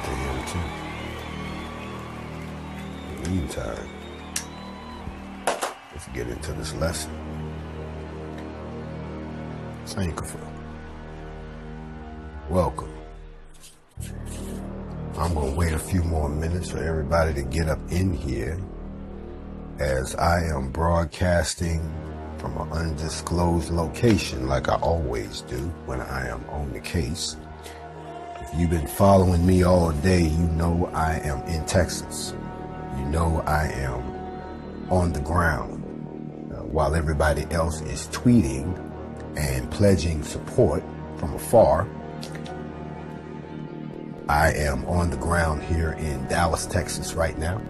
to him too. In the meantime, let's get into this lesson. Thankful. Welcome. I'm going to wait a few more minutes for everybody to get up in here as I am broadcasting from an undisclosed location like I always do when I am on the case. If you've been following me all day, you know I am in Texas. You know I am on the ground while everybody else is tweeting and pledging support from afar. I am on the ground here in Dallas, Texas right now,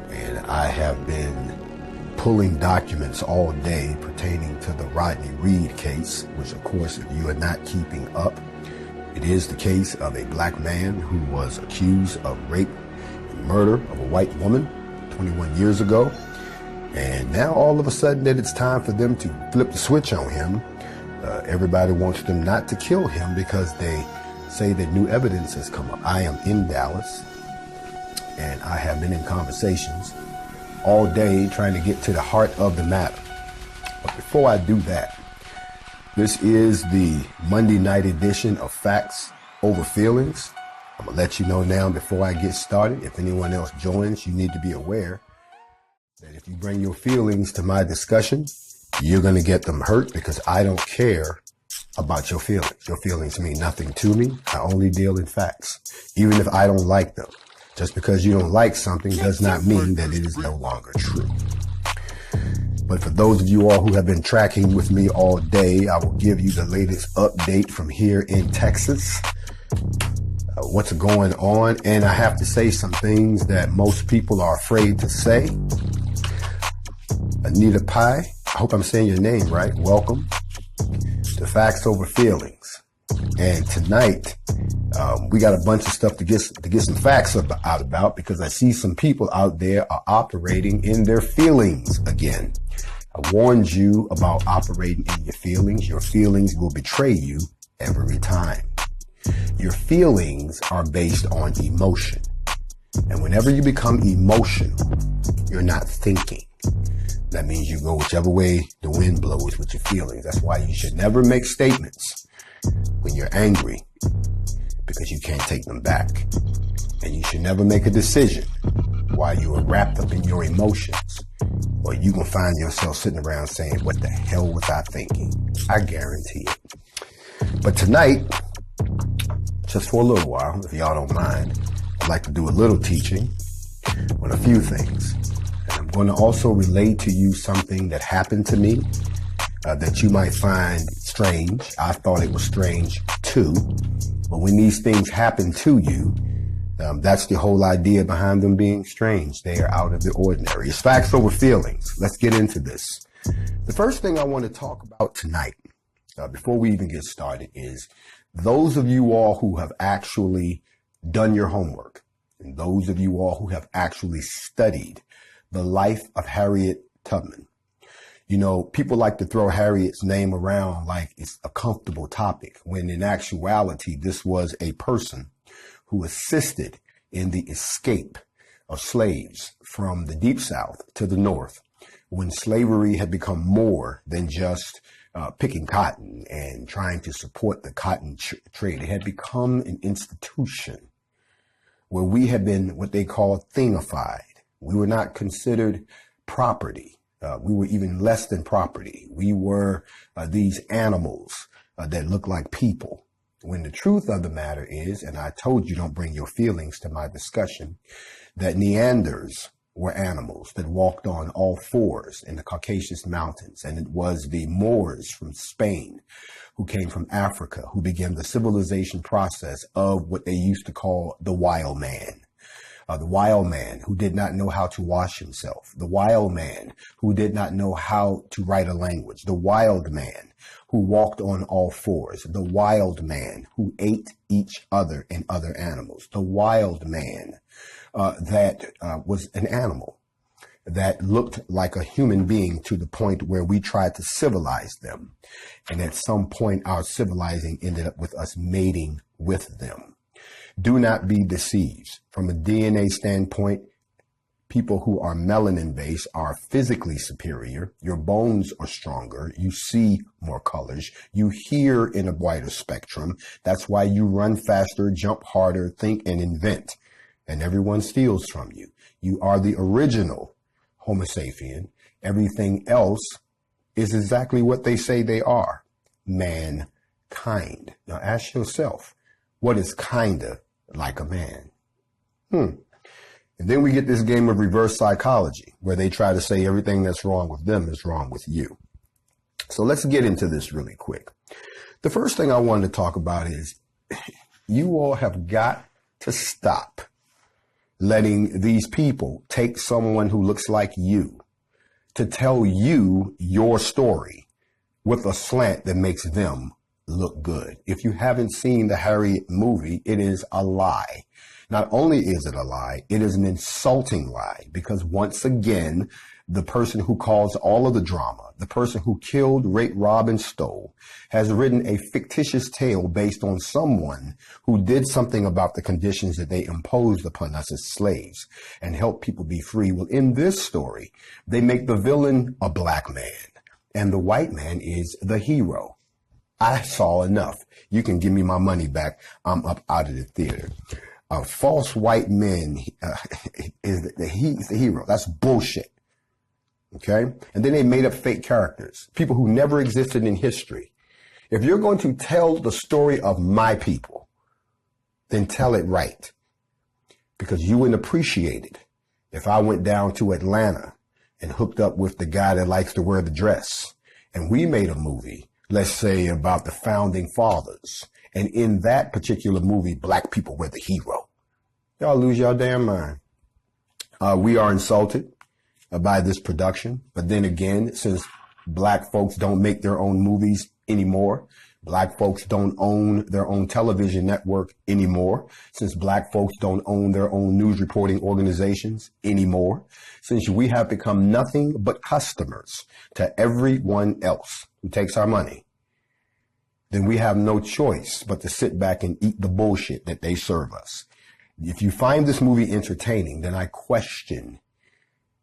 and I have been pulling documents all day pertaining to the Rodney Reed case, which of course, if you are not keeping up, it is the case of a black man who was accused of rape and murder of a white woman 21 years ago. And now all of a sudden that it's time for them to flip the switch on him. Everybody wants them not to kill him because they say that new evidence has come up. I am in Dallas and I have been in conversations all day trying to get to the heart of the matter. But before I do that, this is the Monday night edition of Factz over Feelingz. I'm gonna let you know now before I get started. If anyone else joins, you need to be aware that if you bring your feelings to my discussion, you're gonna get them hurt because I don't care about your feelings. Your feelings mean nothing to me. I only deal in facts, even if I don't like them. Just because you don't like something does not mean that it is no longer true. But for those of you all who have been tracking with me all day, I will give you the latest update from here in Texas. What's going on? And I have to say some things that most people are afraid to say. Anita Pai, I hope I'm saying your name right. Welcome to Factz over Feelingz. And tonight, we got a bunch of stuff to get some facts out about because I see some people out there are operating in their feelings again. I warned you about operating in your feelings. Your feelings will betray you every time. Your feelings are based on emotion. And whenever you become emotional, you're not thinking. That means you go whichever way the wind blows with your feelings. That's why you should never make statements when you're angry, because you can't take them back. And you should never make a decision while you are wrapped up in your emotions, or you can find yourself sitting around saying, what the hell was I thinking? I guarantee it. But tonight, just for a little while, if y'all don't mind, I'd like to do a little teaching on a few things. And I'm going to also relate to you something that happened to me that you might find strange. I thought it was strange too. But when these things happen to you, that's the whole idea behind them being strange. They are out of the ordinary. It's Factz over Feelingz. Let's get into this. The first thing I want to talk about tonight, before we even get started, is those of you all who have actually done your homework, and those of you all who have actually studied the life of Harriet Tubman. You know, people like to throw Harriet's name around like it's a comfortable topic, when in actuality, this was a person who assisted in the escape of slaves from the Deep South to the North, when slavery had become more than just picking cotton and trying to support the cotton trade. It had become an institution where we had been what they call thingified. We were not considered property. We were even less than property. We were these animals that look like people. When the truth of the matter is, and I told you don't bring your feelings to my discussion, that Neanderthals were animals that walked on all fours in the Caucasus Mountains. And it was the Moors from Spain who came from Africa who began the civilization process of what they used to call the wild man. The wild man who did not know how to wash himself, the wild man who did not know how to write a language, the wild man who walked on all fours, the wild man who ate each other and other animals, the wild man that was an animal that looked like a human being to the point where we tried to civilize them. And at some point, our civilizing ended up with us mating with them. Do not be deceived. From a DNA standpoint, people who are melanin based are physically superior. Your bones are stronger. You see more colors. You hear in a wider spectrum. That's why you run faster, jump harder, think and invent. And everyone steals from you. You are the original Homo sapien. Everything else is exactly what they say they are. Mankind. Now ask yourself, what is kinda like a man? And then we get this game of reverse psychology where they try to say everything that's wrong with them is wrong with you. So let's get into this really quick. The first thing I wanted to talk about is you all have got to stop letting these people take someone who looks like you to tell you your story with a slant that makes them look good. If you haven't seen the Harriet movie, it is a lie. Not only is it a lie, it is an insulting lie because once again, the person who caused all of the drama, the person who killed, raped, robbed, and stole, has written a fictitious tale based on someone who did something about the conditions that they imposed upon us as slaves and helped people be free. Well, in this story, they make the villain a black man and the white man is the hero. I saw enough. You can give me my money back. I'm up out of the theater. False white men he's the hero. That's bullshit. Okay. And then they made up fake characters, people who never existed in history. If you're going to tell the story of my people, then tell it right, because you wouldn't appreciate it if I went down to Atlanta and hooked up with the guy that likes to wear the dress and we made a movie, let's say about the founding fathers. And in that particular movie, black people were the hero. Y'all lose your damn mind. We are insulted by this production. But then again, since black folks don't make their own movies anymore, black folks don't own their own television network anymore, since black folks don't own their own news reporting organizations anymore, since we have become nothing but customers to everyone else who takes our money, then we have no choice but to sit back and eat the bullshit that they serve us. If you find this movie entertaining, then I question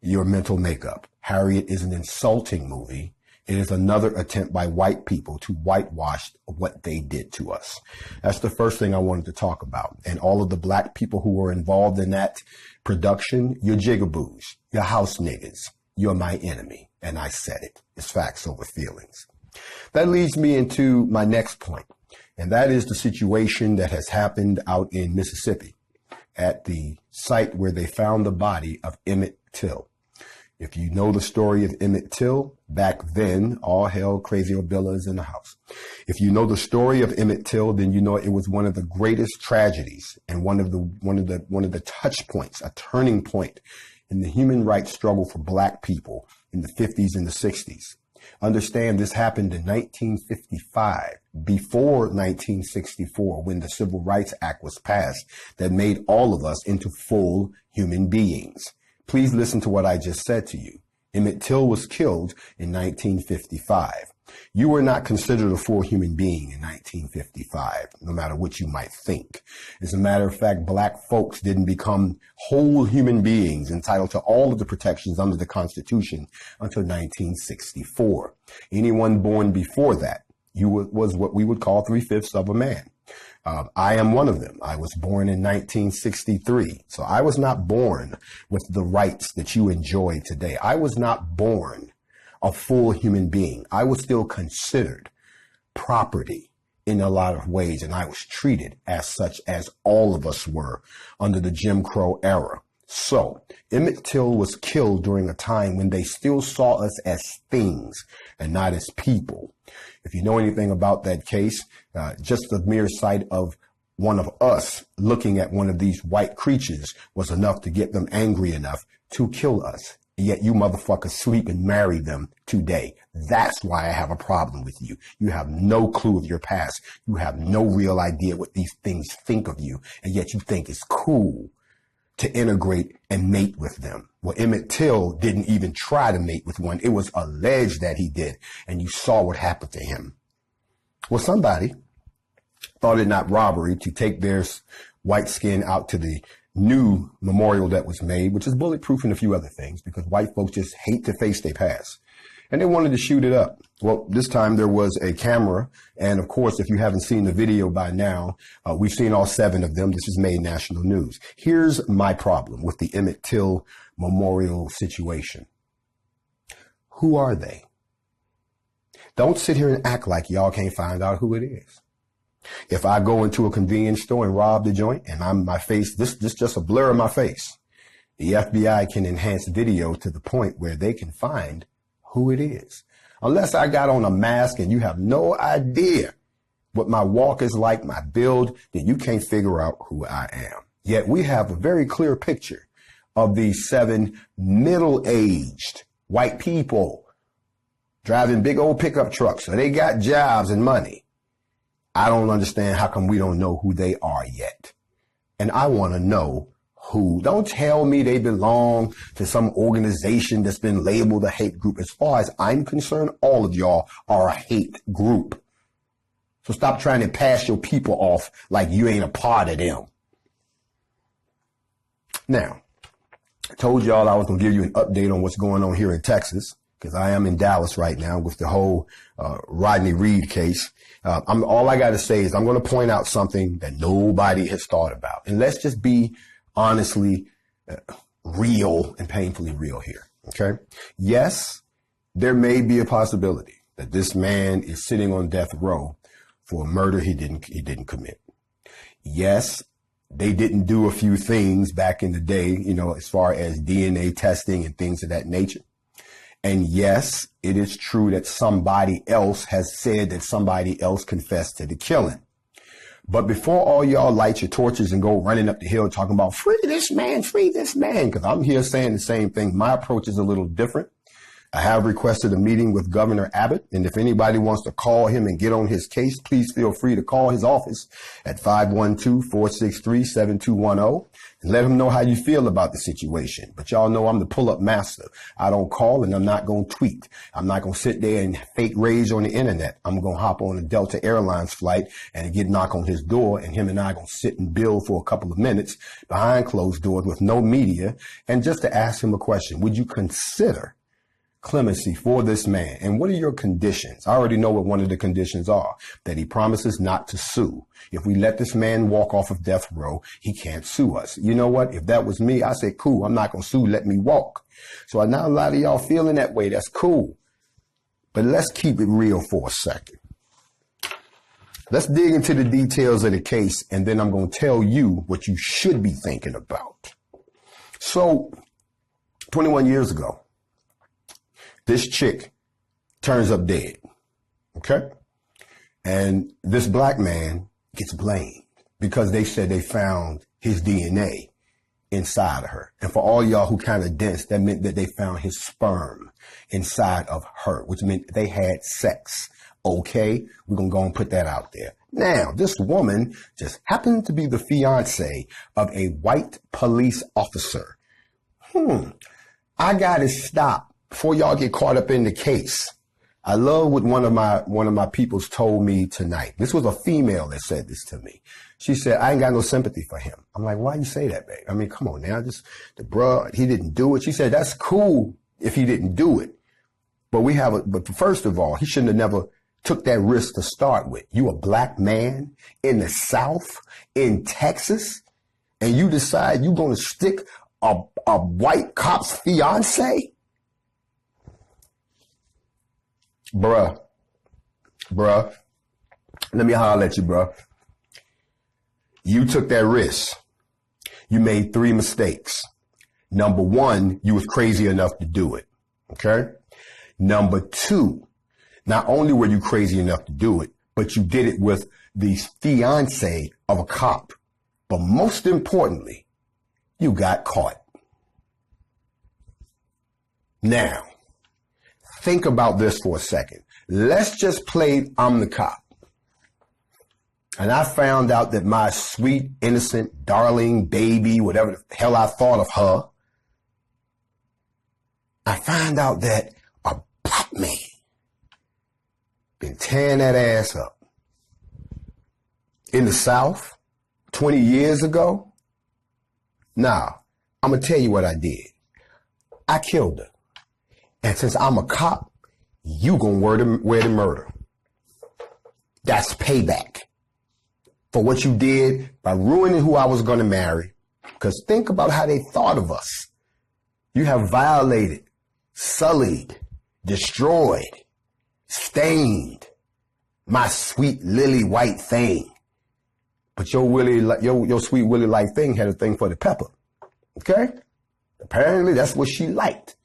your mental makeup. Harriet is an insulting movie. It is another attempt by white people to whitewash what they did to us. That's the first thing I wanted to talk about. And all of the black people who were involved in that production, you're jigaboos, you're house niggas, you're my enemy. And I said it. It's facts over feelings. That leads me into my next point, and that is the situation that has happened out in Mississippi at the site where they found the body of Emmett Till. If you know the story of Emmett Till, back then, all hell, crazy Obilla is in the house. If you know the story of Emmett Till, then you know it was one of the greatest tragedies and one of the touch points, a turning point in the human rights struggle for black people in the 50s and the 60s. Understand this happened in 1955, before 1964, when the Civil Rights Act was passed that made all of us into full human beings. Please listen to what I just said to you. Emmett Till was killed in 1955. You were not considered a full human being in 1955, no matter what you might think. As a matter of fact, black folks didn't become whole human beings entitled to all of the protections under the Constitution until 1964. Anyone born before that, was what we would call 3/5 of a man. I am one of them. I was born in 1963. So I was not born with the rights that you enjoy today. I was not born a full human being. I was still considered property in a lot of ways, and I was treated as such as all of us were under the Jim Crow era. So Emmett Till was killed during a time when they still saw us as things and not as people. If you know anything about that case, just the mere sight of one of us looking at one of these white creatures was enough to get them angry enough to kill us. Yet you motherfuckers sleep and marry them today. That's why I have a problem with you. You have no clue of your past. You have no real idea what these things think of you. And yet you think it's cool to integrate and mate with them. Well, Emmett Till didn't even try to mate with one. It was alleged that he did. And you saw what happened to him. Well, somebody thought it not robbery to take their white skin out to the new memorial that was made, which is bulletproof and a few other things, because white folks just hate to face their past. And they wanted to shoot it up. Well, this time there was a camera. And of course, if you haven't seen the video by now, we've seen all 7 of them. This has made national news. Here's my problem with the Emmett Till memorial situation. Who are they? Don't sit here and act like y'all can't find out who it is. If I go into a convenience store and rob the joint and my face, this just a blur of my face, the FBI can enhance video to the point where they can find who it is. Unless I got on a mask and you have no idea what my walk is like, my build, then you can't figure out who I am. Yet we have a very clear picture of these 7 middle-aged white people driving big old pickup trucks. So they got jobs and money. I don't understand how come we don't know who they are yet. And I want to know who. Don't tell me they belong to some organization that's been labeled a hate group. As far as I'm concerned, all of y'all are a hate group. So stop trying to pass your people off like you ain't a part of them. Now, I told y'all I was going to give you an update on what's going on here in Texas, because I am in Dallas right now with the whole Rodney Reed case. All I got to say is I'm going to point out something that nobody has thought about. And let's just be honestly real and painfully real here. Okay. Yes, there may be a possibility that this man is sitting on death row for a murder he didn't commit. Yes, they didn't do a few things back in the day, you know, as far as DNA testing and things of that nature. And yes, it is true that somebody else has said that somebody else confessed to the killing. But before all y'all light your torches and go running up the hill talking about free this man, because I'm here saying the same thing. My approach is a little different. I have requested a meeting with Governor Abbott, and if anybody wants to call him and get on his case, please feel free to call his office at 512-463-7210 and let him know how you feel about the situation. But y'all know I'm the pull-up master. I don't call and I'm not going to tweet. I'm not going to sit there and fake rage on the internet. I'm going to hop on a Delta Airlines flight and get knock on his door, and him and I going to sit and build for a couple of minutes behind closed doors with no media, and just to ask him a question. Would you consider clemency for this man? And what are your conditions? I already know what one of the conditions are, that he promises not to sue. If we let this man walk off of death row, he can't sue us. You know what? If that was me, I say, cool, I'm not going to sue. Let me walk. So I know a lot of y'all feeling that way. That's cool. But let's keep it real for a second. Let's dig into the details of the case, and then I'm going to tell you what you should be thinking about. So 21 years ago, this chick turns up dead, okay? And this black man gets blamed because they said they found his DNA inside of her. And for all y'all who kind of dense, that meant that they found his sperm inside of her, which meant they had sex, okay? We're going to go and put that out there. Now, this woman just happened to be the fiance of a white police officer. I got to stop. Before y'all get caught up in the case, I love what one of my peoples told me tonight. This was a female that said this to me. She said, I ain't got no sympathy for him. I'm like, why you say that, babe? I mean, come on now, just the bruh, he didn't do it. She said, that's cool if he didn't do it. But first of all, he shouldn't have never took that risk to start with. You a black man in the South, in Texas, and you decide you're going to stick a white cop's fiance? Bruh, let me holler at you, bruh. You took that risk. You made 3 mistakes. Number 1, you was crazy enough to do it. Okay? Number 2, not only were you crazy enough to do it, but you did it with the fiance of a cop. But most importantly, you got caught. Now, think about this for a second. Let's just play I'm the cop. And I found out that my sweet, innocent, darling baby, whatever the hell I thought of her, I find out that a black man been tearing that ass up in the South, 20 years ago? Nah, I'm going to tell you what I did. I killed her. And since I'm a cop, you gonna wear the murder. That's payback for what you did by ruining who I was going to marry. Because think about how they thought of us. You have violated, sullied, destroyed, stained my sweet lily white thing. But your sweet willy like thing had a thing for the pepper. Okay? Apparently that's what she liked.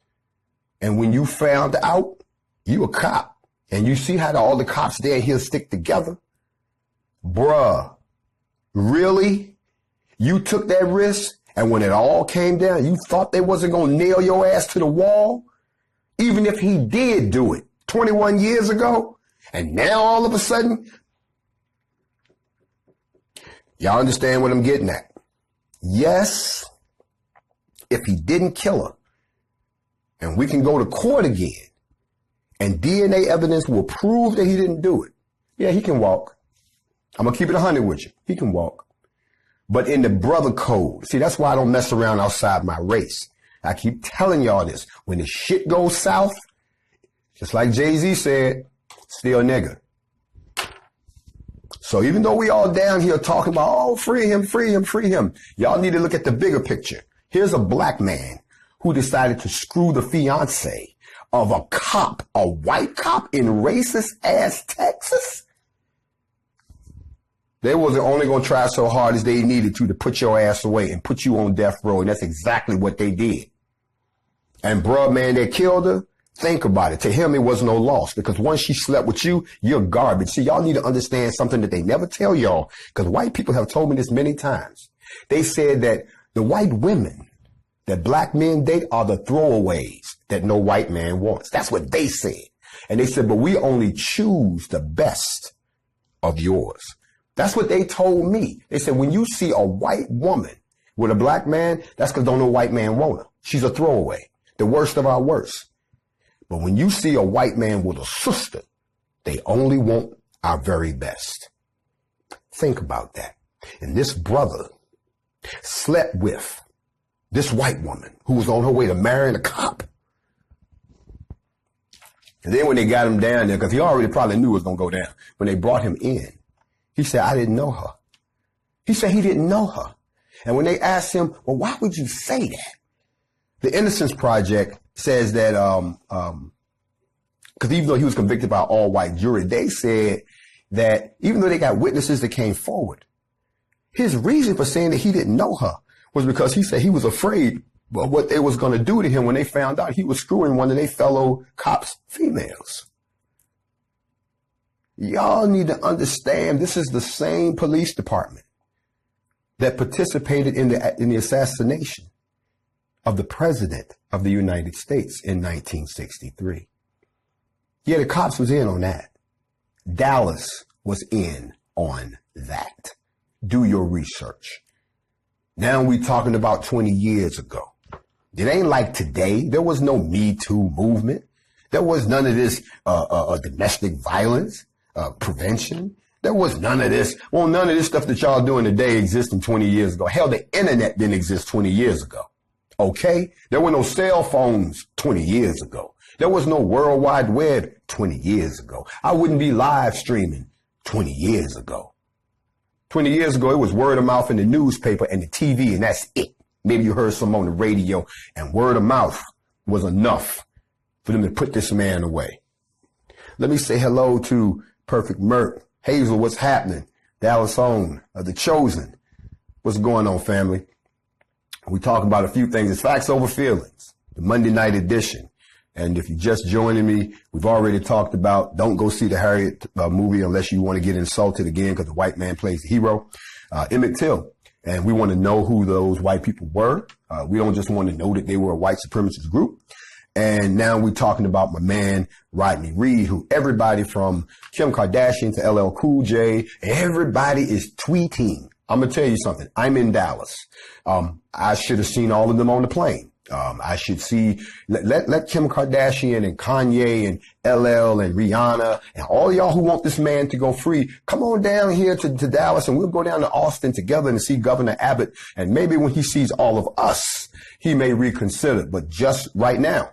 And when you found out, you a cop, and you see how all the cops there here stick together. Bruh, really? You took that risk, and when it all came down, you thought they wasn't gonna nail your ass to the wall? Even if he did do it 21 years ago, and now all of a sudden, y'all understand what I'm getting at? Yes, if he didn't kill her, and we can go to court again, and DNA evidence will prove that he didn't do it. Yeah, he can walk. I'm going to keep it 100 with you. He can walk. But in the brother code, see, that's why I don't mess around outside my race. I keep telling y'all this. When the shit goes south, just like Jay-Z said, still nigga. So even though we all down here talking about, oh, free him, free him, free him, y'all need to look at the bigger picture. Here's a black man who decided to screw the fiance of a cop, a white cop in racist ass Texas. They wasn't only going to try so hard as they needed to put your ass away and put you on death row. And that's exactly what they did. And bruh, man, they killed her. Think about it. To him, it was no loss because once she slept with you, you're garbage. See, y'all need to understand something that they never tell y'all because white people have told me this many times. They said that the white women that black men date are the throwaways that no white man wants. That's what they said. And they said, but we only choose the best of yours. That's what they told me. They said, when you see a white woman with a black man, that's because don't no white man want her. She's a throwaway, the worst of our worst. But when you see a white man with a sister, they only want our very best. Think about that. And this brother slept with this white woman who was on her way to marrying a cop. And then when they got him down there, because he already probably knew it was going to go down, when they brought him in, he said, I didn't know her. He said he didn't know her. And when they asked him, well, why would you say that? The Innocence Project says that, because even though he was convicted by an all-white jury, they said that even though they got witnesses that came forward, his reason for saying that he didn't know her was because he said he was afraid of what they was going to do to him when they found out he was screwing one of their fellow cops' females. Y'all need to understand this is the same police department that participated in the assassination of the president of the United States in 1963. Yeah, the cops was in on that. Dallas was in on that. Do your research. Now we talking about 20 years ago. It ain't like today. There was no Me Too movement. There was none of this domestic violence prevention. There was none of this. Well, none of this stuff that y'all doing today existed 20 years ago. Hell, the internet didn't exist 20 years ago. Okay? There were no cell phones 20 years ago. There was no World Wide Web 20 years ago. I wouldn't be live streaming 20 years ago. 20 years ago, it was word of mouth in the newspaper and the TV, and that's it. Maybe you heard some on the radio, and word of mouth was enough for them to put this man away. Let me say hello to Perfect Mert. Hazel, what's happening? Dallas own, The Chosen. What's going on, family? We talk about a few things. It's Facts Over Feelings, the Monday night edition. And if you're just joining me, we've already talked about don't go see the Harriet movie unless you want to get insulted again because the white man plays the hero, Emmett Till. And we want to know who those white people were. We don't just want to know that they were a white supremacist group. And now we're talking about my man, Rodney Reed, who everybody from Kim Kardashian to LL Cool J, everybody is tweeting. I'm going to tell you something. I'm in Dallas. I should have seen all of them on the plane. I should see, let Kim Kardashian and Kanye and LL and Rihanna and all y'all who want this man to go free, come on down here to Dallas and we'll go down to Austin together and see Governor Abbott. And maybe when he sees all of us, he may reconsider. But just right now,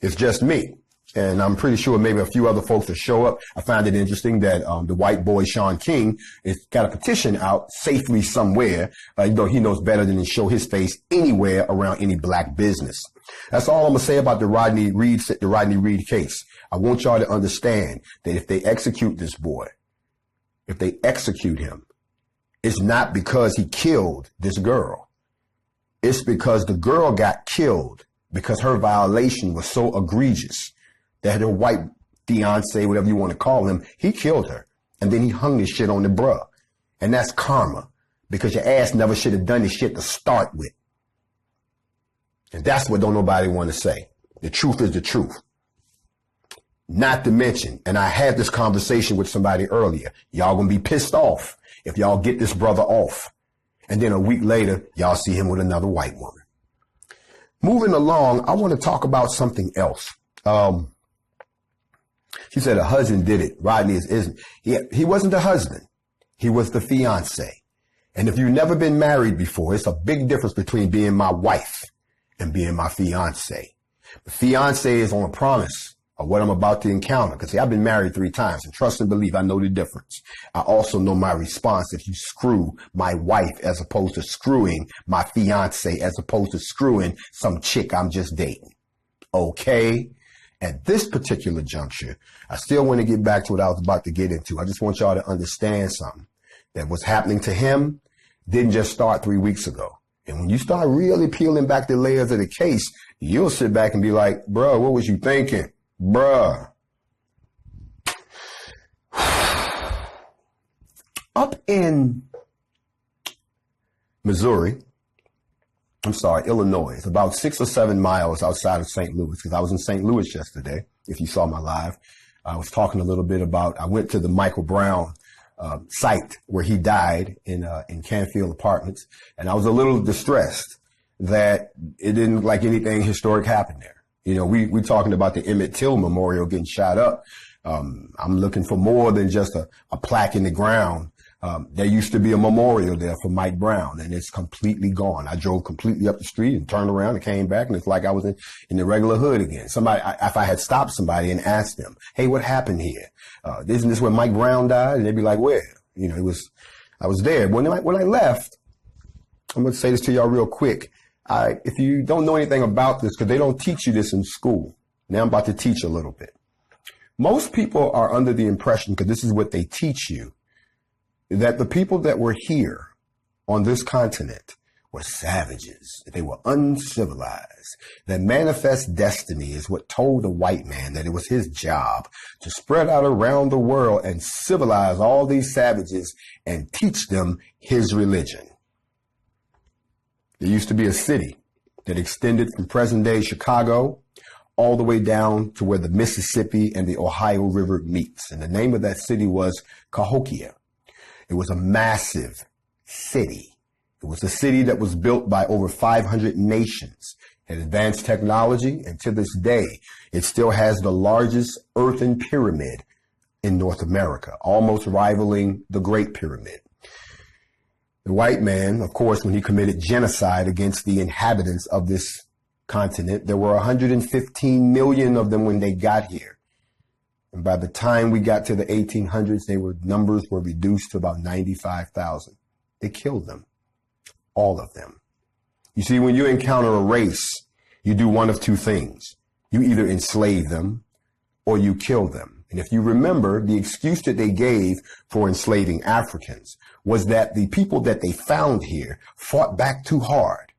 it's just me. And I'm pretty sure maybe a few other folks will show up. I find it interesting that the white boy, Sean King, has got a petition out safely somewhere, though he knows better than to show his face anywhere around any black business. That's all I'm going to say about the Rodney Reed case. I want y'all to understand that if they execute this boy, if they execute him, it's not because he killed this girl. It's because the girl got killed because her violation was so egregious that her white fiance, whatever you want to call him, he killed her. And then he hung this shit on the bruh. And that's karma, because your ass never should have done this shit to start with. And that's what don't nobody want to say. The truth is the truth. Not to mention, and I had this conversation with somebody earlier, y'all gonna be pissed off if y'all get this brother off. And then a week later, y'all see him with another white woman. Moving along, I want to talk about something else. She said her husband did it. Rodney isn't. He wasn't the husband. He was the fiance. And if you've never been married before, it's a big difference between being my wife and being my fiance. The fiance is on a promise of what I'm about to encounter. Because I've been married 3 times, and trust and believe I know the difference. I also know my response if you screw my wife as opposed to screwing my fiance as opposed to screwing some chick I'm just dating. Okay? At this particular juncture, I still want to get back to what I was about to get into. I just want y'all to understand something. That what's happening to him didn't just start 3 weeks ago. And when you start really peeling back the layers of the case, you'll sit back and be like, bruh, what was you thinking? Bruh. Up in Illinois, it's about 6 or 7 miles outside of St. Louis, because I was in St. Louis yesterday. If you saw my live, I was talking a little bit about, I went to the Michael Brown site where he died in Canfield Apartments. And I was a little distressed that it didn't look like anything historic happened there. You know, we're talking about the Emmett Till memorial getting shot up. I'm looking for more than just a plaque in the ground. There used to be a memorial there for Mike Brown, and it's completely gone. I drove completely up the street and turned around and came back, and it's like I was in the regular hood again. If I had stopped somebody and asked them, hey, what happened here? Isn't this where Mike Brown died? And they'd be like, where? You know, I was there. When I left, I'm going to say this to y'all real quick. If you don't know anything about this, because they don't teach you this in school. Now I'm about to teach a little bit. Most people are under the impression, because this is what they teach you, that the people that were here on this continent were savages. They were uncivilized. That manifest destiny is what told the white man that it was his job to spread out around the world and civilize all these savages and teach them his religion. There used to be a city that extended from present-day Chicago all the way down to where the Mississippi and the Ohio River meets. And the name of that city was Cahokia. It was a massive city. It was a city that was built by over 500 nations, had advanced technology, and to this day, it still has the largest earthen pyramid in North America, almost rivaling the Great Pyramid. The white man, of course, when he committed genocide against the inhabitants of this continent, there were 115 million of them when they got here. And by the time we got to the 1800s, numbers were reduced to about 95,000. They killed them. All of them. You see, when you encounter a race, you do one of two things. You either enslave them or you kill them. And if you remember, the excuse that they gave for enslaving Africans was that the people that they found here fought back too hard.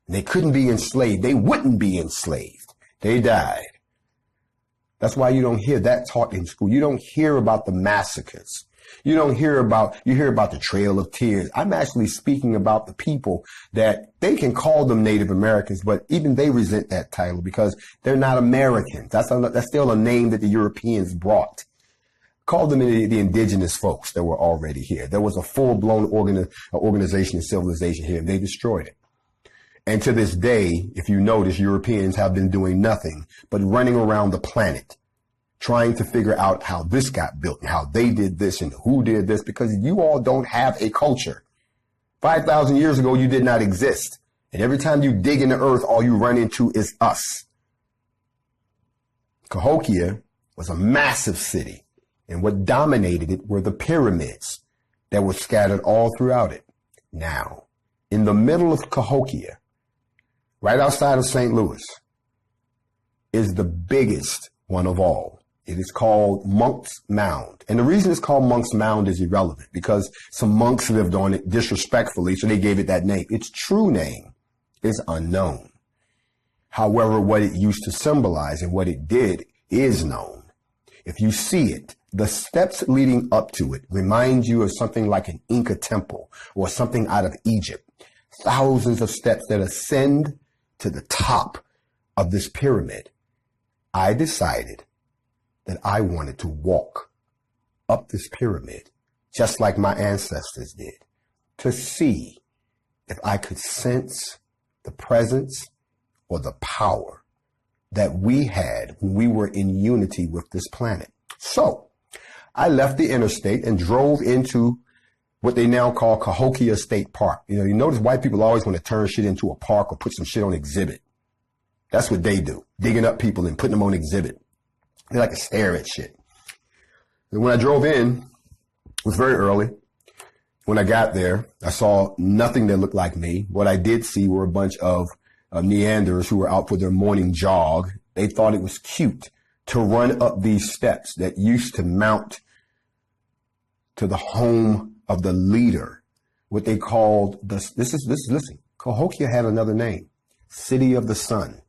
And they couldn't be enslaved. They wouldn't be enslaved. They died. That's why you don't hear that taught in school. You don't hear about the massacres. You hear about the Trail of Tears. I'm actually speaking about the people that they can call them Native Americans, but even they resent that title because they're not Americans. That's still a name that the Europeans brought. Call them the indigenous folks that were already here. There was a full-blown organization and civilization here, and they destroyed it. And to this day, if you notice, Europeans have been doing nothing but running around the planet, trying to figure out how this got built and how they did this and who did this, because you all don't have a culture. 5,000 years ago, you did not exist. And every time you dig in the earth, all you run into is us. Cahokia was a massive city, and what dominated it were the pyramids that were scattered all throughout it. Now, in the middle of Cahokia, right outside of St. Louis, is the biggest one of all. It is called Monk's Mound. And the reason it's called Monk's Mound is irrelevant, because some monks lived on it disrespectfully, so they gave it that name. Its true name is unknown. However, what it used to symbolize and what it did is known. If you see it, the steps leading up to it remind you of something like an Inca temple or something out of Egypt. Thousands of steps that ascend to the top of this pyramid. I decided that I wanted to walk up this pyramid just like my ancestors did, to see if I could sense the presence or the power that we had when we were in unity with this planet. So I left the interstate and drove into what they now call Cahokia State Park. You notice white people always want to turn shit into a park or put some shit on exhibit. That's what they do, digging up people and putting them on exhibit. They like to stare at shit. And when I drove in, it was very early. When I got there, I saw nothing that looked like me. What I did see were a bunch of Neanders who were out for their morning jog. They thought it was cute to run up these steps that used to mount to the home of the leader, what they called listen, Cahokia had another name, City of the Sun.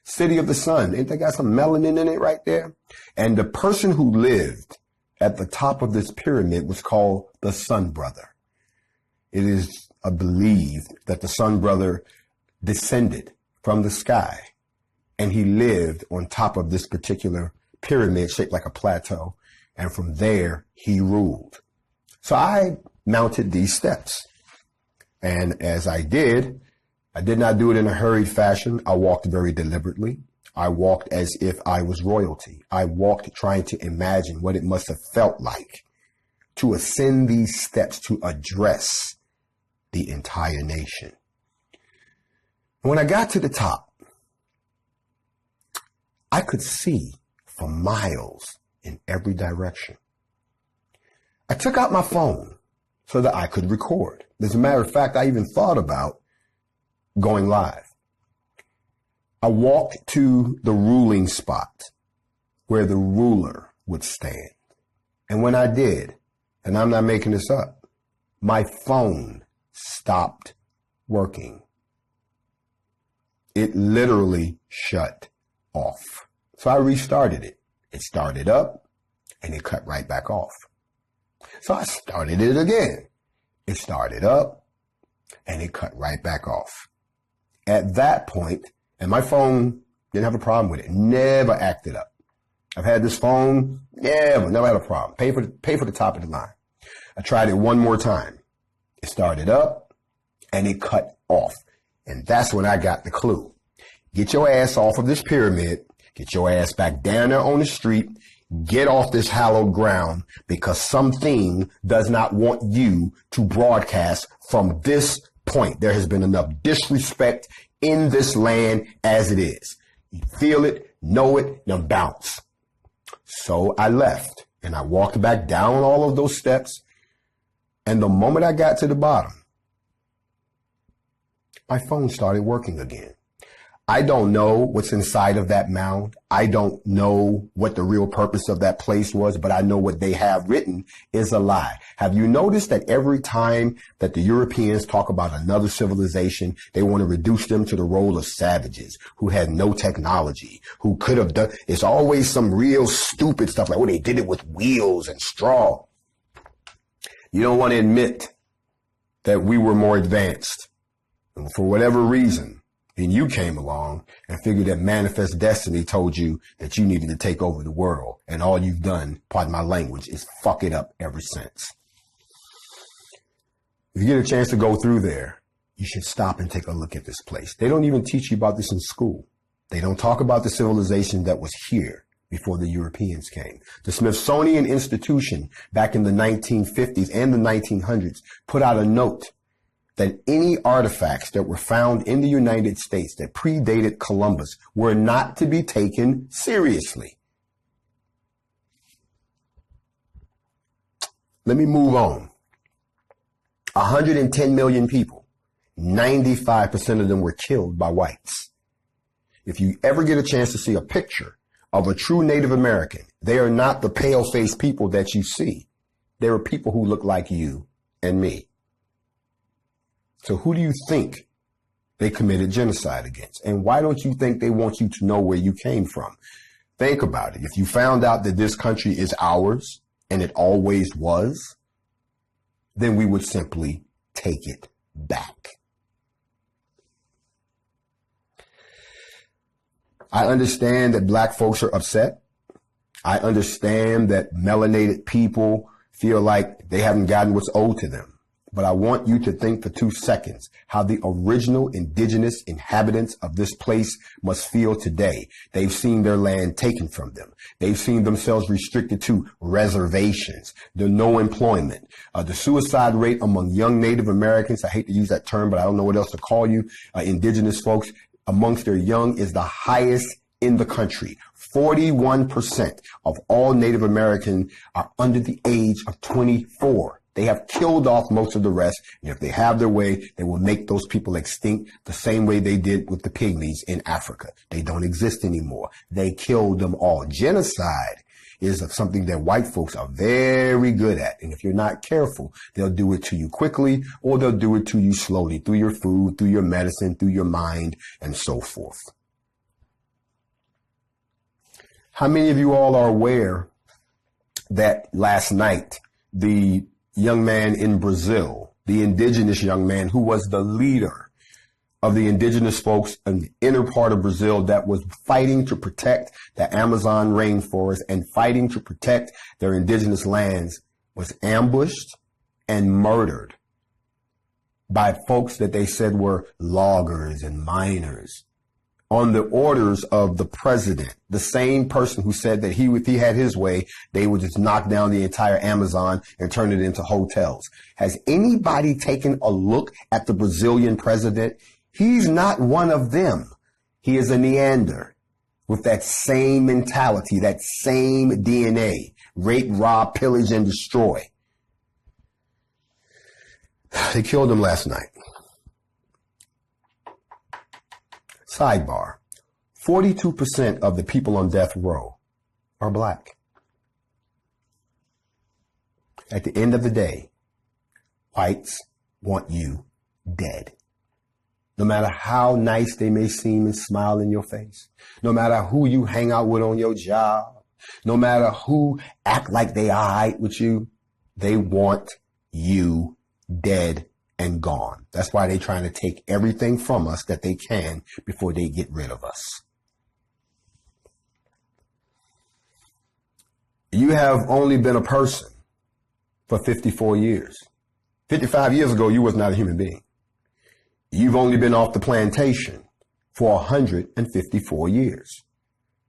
City of the Sun. Ain't that got some melanin in it right there? And the person who lived at the top of this pyramid was called the Sun Brother. It is believed that the Sun Brother descended from the sky, and he lived on top of this particular pyramid shaped like a plateau. And from there, he ruled. So I mounted these steps. And as I did not do it in a hurried fashion. I walked very deliberately. I walked as if I was royalty. I walked trying to imagine what it must have felt like to ascend these steps to address the entire nation. When I got to the top, I could see for miles in every direction. I took out my phone so that I could record. As a matter of fact, I even thought about going live. I walked to the ruling spot where the ruler would stand. And when I did, and I'm not making this up, my phone stopped working. It literally shut off. So I restarted it. It started up and it cut right back off. So I started it again. It started up and it cut right back off. At that point, and my phone didn't have a problem with it, never acted up. I've had this phone, never had a problem. Pay for the top of the line. I tried it one more time. It started up and it cut off. And that's when I got the clue. Get your ass off of this pyramid. Get your ass back down there on the street. Get off this hallowed ground, because something does not want you to broadcast from this point. There has been enough disrespect in this land as it is. You feel it, know it, now bounce. So I left and I walked back down all of those steps. And the moment I got to the bottom, my phone started working again. I don't know what's inside of that mound. I don't know what the real purpose of that place was, but I know what they have written is a lie. Have you noticed that every time that the Europeans talk about another civilization, they want to reduce them to the role of savages who had no technology, who could have done, it's always some real stupid stuff like, well, they did it with wheels and straw. You don't want to admit that we were more advanced. And for whatever reason, and you came along and figured that manifest destiny told you that you needed to take over the world. And all you've done, pardon my language, is fuck it up ever since. If you get a chance to go through there, you should stop and take a look at this place. They don't even teach you about this in school. They don't talk about the civilization that was here before the Europeans came. The Smithsonian Institution back in the 1950s and the 1900s put out a note that any artifacts that were found in the United States that predated Columbus were not to be taken seriously. Let me move on. 110 million people, 95% of them were killed by whites. If you ever get a chance to see a picture of a true Native American, they are not the pale-faced people that you see. They are people who look like you and me. So who do you think they committed genocide against? And why don't you think they want you to know where you came from? Think about it. If you found out that this country is ours and it always was, then we would simply take it back. I understand that black folks are upset. I understand that melanated people feel like they haven't gotten what's owed to them. But I want you to think for 2 seconds how the original indigenous inhabitants of this place must feel today. They've seen their land taken from them. They've seen themselves restricted to reservations, the no employment, the suicide rate among young Native Americans. I hate to use that term, but I don't know what else to call you. Indigenous folks amongst their young is the highest in the country. 41% of all Native Americans are under the age of 24. They have killed off most of the rest, and if they have their way, they will make those people extinct the same way they did with the pygmies in Africa. They don't exist anymore. They killed them all. Genocide is something that white folks are very good at, and if you're not careful, they'll do it to you quickly, or they'll do it to you slowly, through your food, through your medicine, through your mind, and so forth. How many of you all are aware that last night, the young man in Brazil, the indigenous young man who was the leader of the indigenous folks in the inner part of Brazil that was fighting to protect the Amazon rainforest and fighting to protect their indigenous lands, was ambushed and murdered by folks that they said were loggers and miners on the orders of the president, the same person who said that if he had his way, they would just knock down the entire Amazon and turn it into hotels. Has anybody taken a look at the Brazilian president? He's not one of them. He is a Neander with that same mentality, that same DNA. Rape, rob, pillage, and destroy. They killed him last night. Sidebar, 42% of the people on death row are black. At the end of the day, whites want you dead. No matter how nice they may seem and smile in your face, no matter who you hang out with on your job, no matter who act like they all right with you, they want you dead and gone. That's why they're trying to take everything from us that they can before they get rid of us. You have only been a person for 54 years. 55 years ago, you was not a human being. You've only been off the plantation for 154 years.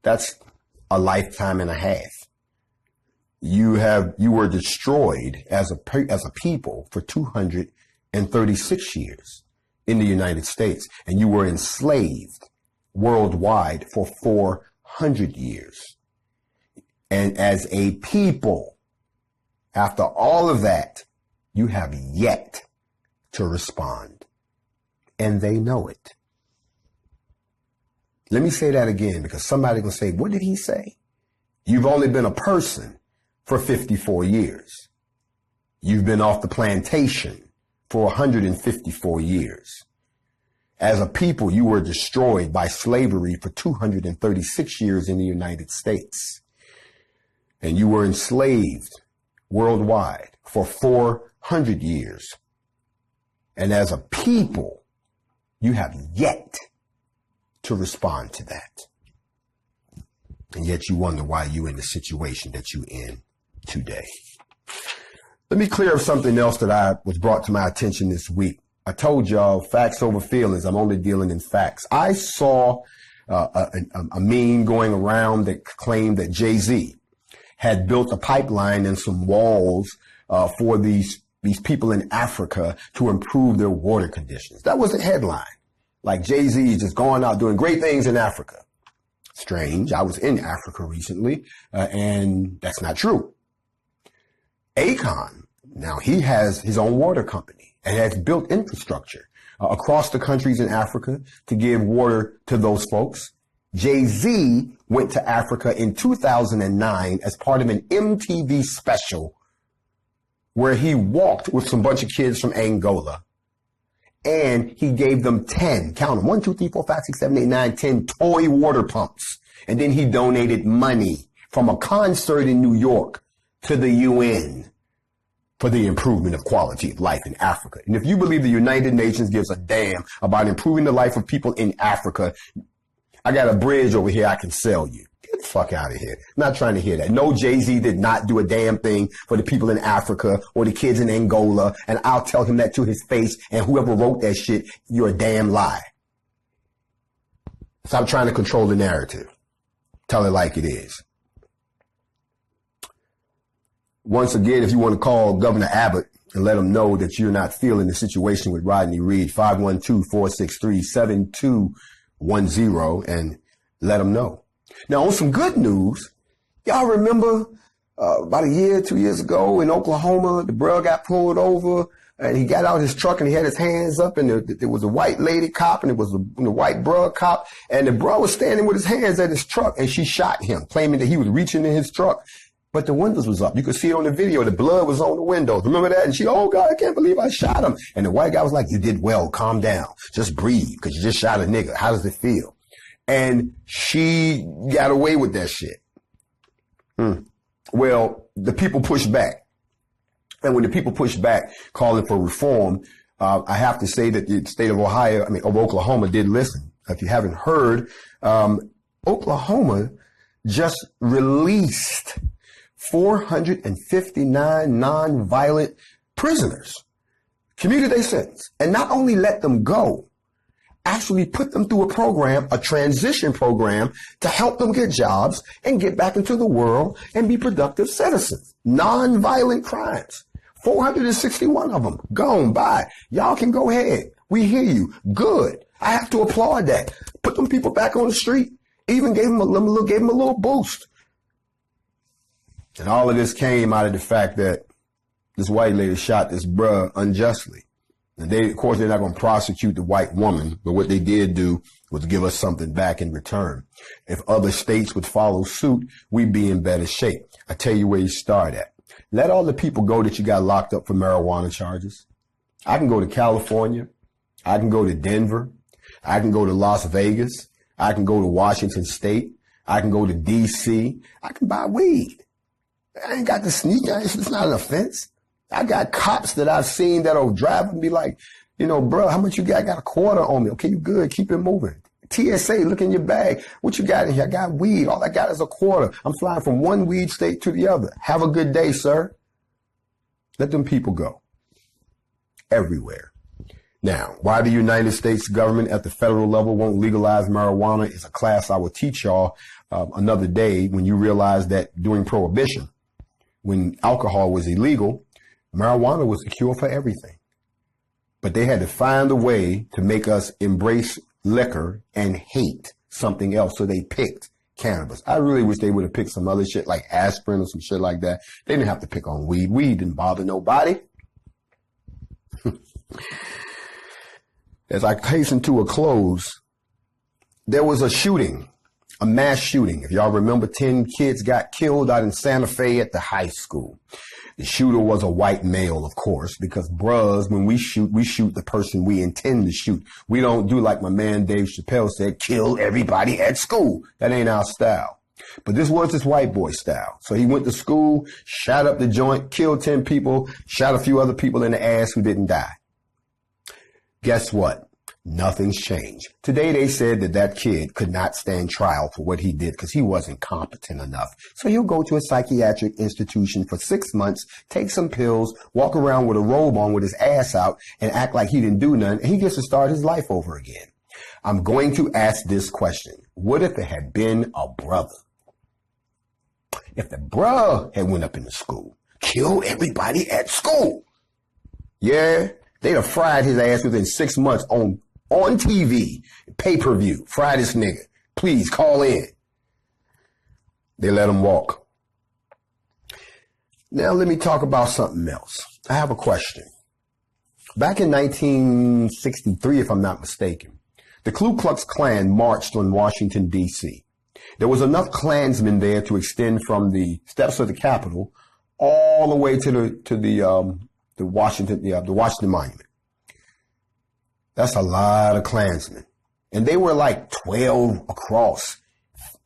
That's a lifetime and a half. You were destroyed as a people for 236 years in the United States, and you were enslaved worldwide for 400 years. And as a people, after all of that, you have yet to respond. And they know it. Let me say that again, because somebody will say, what did he say? You've only been a person for 54 years. You've been off the plantation for 154 years. As a people, you were destroyed by slavery for 236 years in the United States. And you were enslaved worldwide for 400 years. And as a people, you have yet to respond to that. And yet you wonder why you're in the situation that you're in today. Let me clear up something else that was brought to my attention this week. I told y'all facts over feelings. I'm only dealing in facts. I saw a meme going around that claimed that Jay-Z had built a pipeline and some walls for these people in Africa to improve their water conditions. That was the headline. Like Jay-Z is just going out doing great things in Africa. Strange. I was in Africa recently, and that's not true. Akon, now he has his own water company and has built infrastructure across the countries in Africa to give water to those folks. Jay-Z went to Africa in 2009 as part of an MTV special where he walked with some bunch of kids from Angola, and he gave them 10, count them, 1, 2, 3, 4, 5, 6, 7, 8, 9, 10 toy water pumps. And then he donated money from a concert in New York to the UN for the improvement of quality of life in Africa. And if you believe the United Nations gives a damn about improving the life of people in Africa, I got a bridge over here I can sell you. Get the fuck out of here. I'm not trying to hear that. No, Jay-Z did not do a damn thing for the people in Africa or the kids in Angola, and I'll tell him that to his face, and whoever wrote that shit, you're a damn lie. Stop trying to control the narrative. Tell it like it is. Once again, if you want to call Governor Abbott and let him know that you're not feeling the situation with Rodney Reed, 512-463-7210, and let him know. Now, on some good news, y'all remember about a year, 2 years ago in Oklahoma, the bro got pulled over and he got out his truck and he had his hands up, and there was a white lady cop and it was a white bro cop, and the bro was standing with his hands at his truck and she shot him, claiming that he was reaching in his truck. But the windows was up. You could see it on the video. The blood was on the windows. Remember that? And she, oh God, I can't believe I shot him. And the white guy was like, you did well. Calm down. Just breathe, because you just shot a nigga. How does it feel? And she got away with that shit. Well, the people pushed back. And when the people pushed back, calling for reform, I have to say that the state of Oklahoma did listen. If you haven't heard, Oklahoma just released 459 nonviolent prisoners, commuted their sentence, and not only let them go, actually put them through a program, a transition program, to help them get jobs and get back into the world and be productive citizens. Nonviolent crimes. 461 of them gone by. Y'all can go ahead. We hear you. Good. I have to applaud that. Put them people back on the street. Even gave them a little boost. And all of this came out of the fact that this white lady shot this bruh unjustly. And of course, they're not going to prosecute the white woman, but what they did do was give us something back in return. If other states would follow suit, we'd be in better shape. I tell you where you start at. Let all the people go that you got locked up for marijuana charges. I can go to California. I can go to Denver. I can go to Las Vegas. I can go to Washington State. I can go to D.C. I can buy weed. I ain't got to sneak. It's not an offense. I got cops that I've seen that'll drive and be like, bro, how much you got? I got a quarter on me. Okay, you good. Keep it moving. TSA, look in your bag. What you got in here? I got weed. All I got is a quarter. I'm flying from one weed state to the other. Have a good day, sir. Let them people go. Everywhere. Now, why the United States government at the federal level won't legalize marijuana is a class I will teach y'all another day, when you realize that during Prohibition, when alcohol was illegal, marijuana was the cure for everything. But they had to find a way to make us embrace liquor and hate something else, so they picked cannabis. I really wish they would have picked some other shit like aspirin or some shit like that. They didn't have to pick on weed. Weed didn't bother nobody. As I hasten to a close, there was a shooting, a mass shooting. If y'all remember, 10 kids got killed out in Santa Fe at the high school. The shooter was a white male, of course, because bros, when we shoot the person we intend to shoot. We don't do like my man Dave Chappelle said, kill everybody at school. That ain't our style. But this was his white boy style. So he went to school, shot up the joint, killed 10 people, shot a few other people in the ass who didn't die. Guess what? Nothing's changed. Today they said that that kid could not stand trial for what he did because he wasn't competent enough. So he'll go to a psychiatric institution for 6 months, take some pills, walk around with a robe on with his ass out and act like he didn't do nothing, and he gets to start his life over again. I'm going to ask this question. What if it had been a brother? If the bruh had went up into school, killed everybody at school, yeah, they'd have fried his ass within 6 months on TV, pay-per-view, fry this nigga. Please call in. They let him walk. Now let me talk about something else. I have a question. Back in 1963, if I'm not mistaken, the Ku Klux Klan marched on Washington, D.C. There was enough Klansmen there to extend from the steps of the Capitol all the way to the Washington Monument. That's a lot of Klansmen. And they were like 12 across.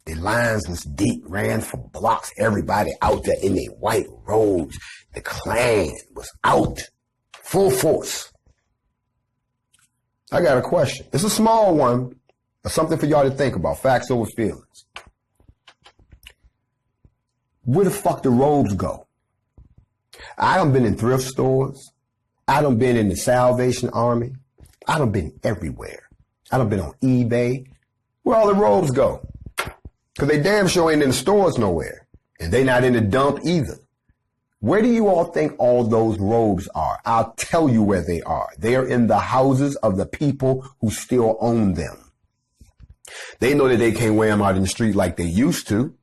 The lines was deep, ran for blocks, everybody out there in their white robes. The Klan was out, full force. I got a question. It's a small one, but something for y'all to think about. Facts over feelings. Where the fuck the robes go? I done been in thrift stores. I done been in the Salvation Army. I done been everywhere. I done been on eBay. Where all the robes go? Because they damn sure ain't in the stores nowhere. And they not in the dump either. Where do you all think all those robes are? I'll tell you where they are. They are in the houses of the people who still own them. They know that they can't wear them out in the street like they used to.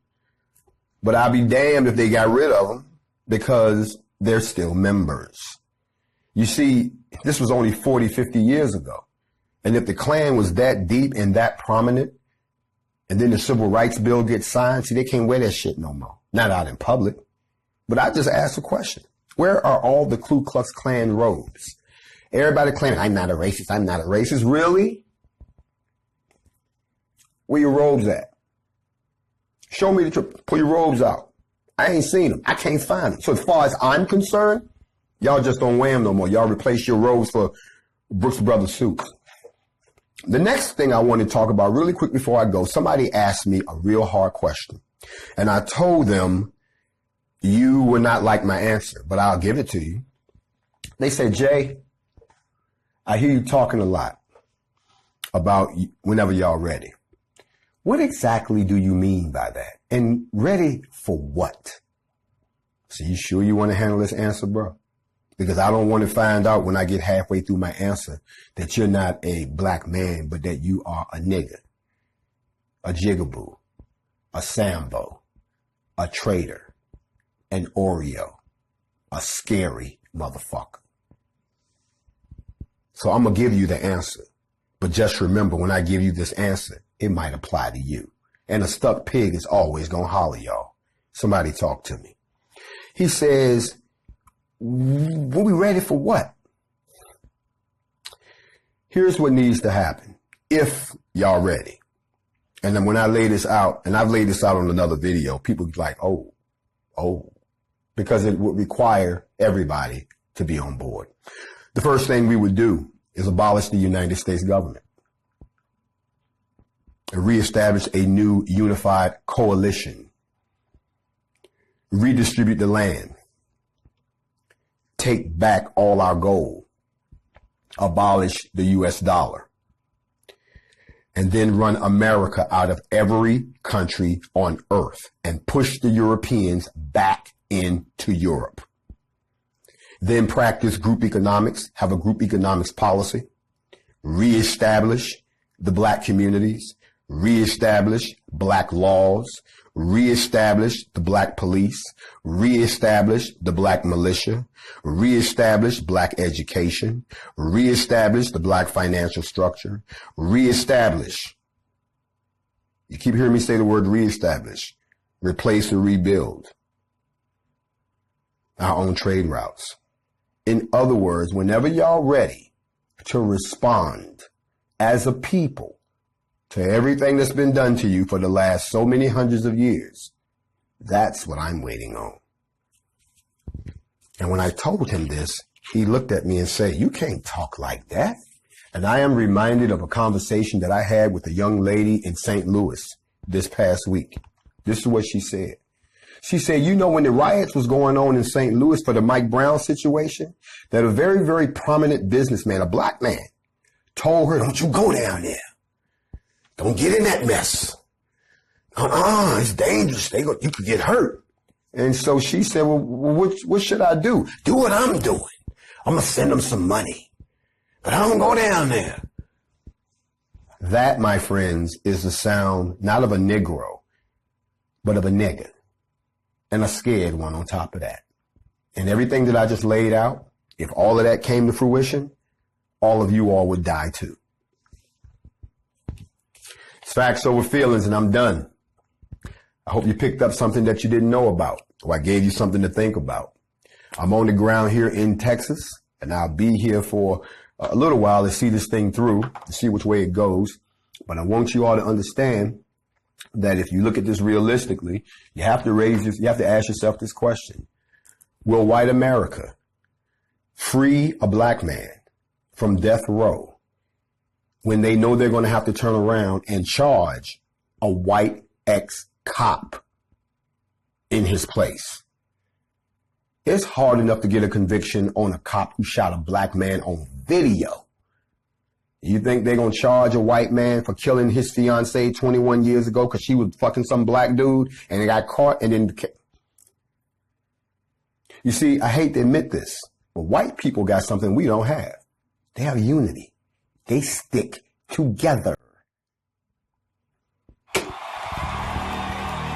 But I'll be damned if they got rid of them because they're still members. You see, this was only 40, 50 years ago. And if the Klan was that deep and that prominent, and then the Civil Rights Bill gets signed, see, they can't wear that shit no more. Not out in public. But I just asked a question. Where are all the Ku Klux Klan robes? Everybody claiming, I'm not a racist, I'm not a racist. Really? Where your robes at? Show me the trip. Pull your robes out. I ain't seen them. I can't find them. So as far as I'm concerned, y'all just don't wear them no more. Y'all replace your robes for Brooks Brothers suits. The next thing I want to talk about really quick before I go, somebody asked me a real hard question. And I told them, you would not like my answer, but I'll give it to you. They said, Jay, I hear you talking a lot about whenever y'all ready. What exactly do you mean by that? And ready for what? So you sure you want to handle this answer, bro? Because I don't want to find out when I get halfway through my answer that you're not a black man, but that you are a nigger, a jigaboo, a Sambo, a traitor, an Oreo, a scary motherfucker. So I'm going to give you the answer. But just remember, when I give you this answer, it might apply to you. And a stuck pig is always going to holler, y'all. Somebody talk to me. He says, were we ready for what? Here's what needs to happen. If y'all ready. And then when I lay this out, and I've laid this out on another video, people be like, oh, because it would require everybody to be on board. The first thing we would do is abolish the United States government and reestablish a new unified coalition, redistribute the land, take back all our gold, abolish the US dollar, and then run America out of every country on earth and push the Europeans back into Europe. Then practice group economics, have a group economics policy, reestablish the black communities, reestablish black laws, reestablish the black police, reestablish the black militia, reestablish black education, reestablish the black financial structure, reestablish. You keep hearing me say the word reestablish, replace or rebuild our own trade routes. In other words, whenever y'all ready to respond as a people to everything that's been done to you for the last so many hundreds of years, that's what I'm waiting on. And when I told him this, he looked at me and said, you can't talk like that. And I am reminded of a conversation that I had with a young lady in St. Louis this past week. This is what she said. She said, you know, when the riots was going on in St. Louis for the Mike Brown situation, that a very, very prominent businessman, a black man, told her, don't you go down there. Don't get in that mess. It's dangerous. You could get hurt. And so she said, well, what should I do? Do what I'm doing. I'm going to send them some money. But I don't go down there. That, my friends, is the sound not of a Negro, but of a nigger. And a scared one on top of that. And everything that I just laid out, if all of that came to fruition, all of you all would die too. It's Facts Over Feelings, and I'm done. I hope you picked up something that you didn't know about, or I gave you something to think about. I'm on the ground here in Texas, and I'll be here for a little while to see this thing through, to see which way it goes. But I want you all to understand that if you look at this realistically, you have to ask yourself this question. Will white America free a black man from death row when they know they're going to have to turn around and charge a white ex-cop in his place? It's hard enough to get a conviction on a cop who shot a black man on video. You think they're going to charge a white man for killing his fiancee 21 years ago because she was fucking some black dude and they got caught and then... You see, I hate to admit this, but white people got something we don't have. They have unity. They stick together.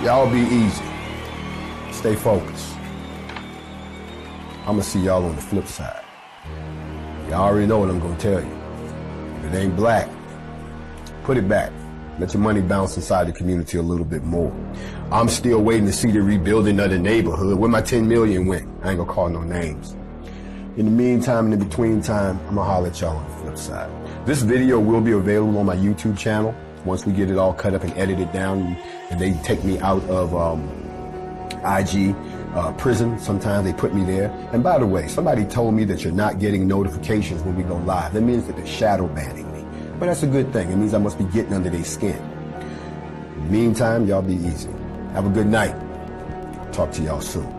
Y'all be easy. Stay focused. I'm going to see y'all on the flip side. Y'all already know what I'm going to tell you. If it ain't black, put it back. Let your money bounce inside the community a little bit more. I'm still waiting to see the rebuilding of the neighborhood. Where my 10 million went? I ain't gonna call no names. In the meantime, in the between time, I'm gonna holler at y'all on the flip side. This video will be available on my YouTube channel once we get it all cut up and edited down and they take me out of IG prison. Sometimes they put me there. And by the way, somebody told me that you're not getting notifications when we go live. That means that they're shadow banning me. But that's a good thing. It means I must be getting under their skin. In the meantime, y'all be easy. Have a good night. Talk to y'all soon.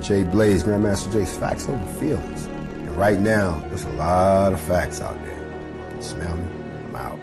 Jay Blaze, Grandmaster Jay's Facts Over Feelings. And right now, there's a lot of facts out there. Smell me? I'm out.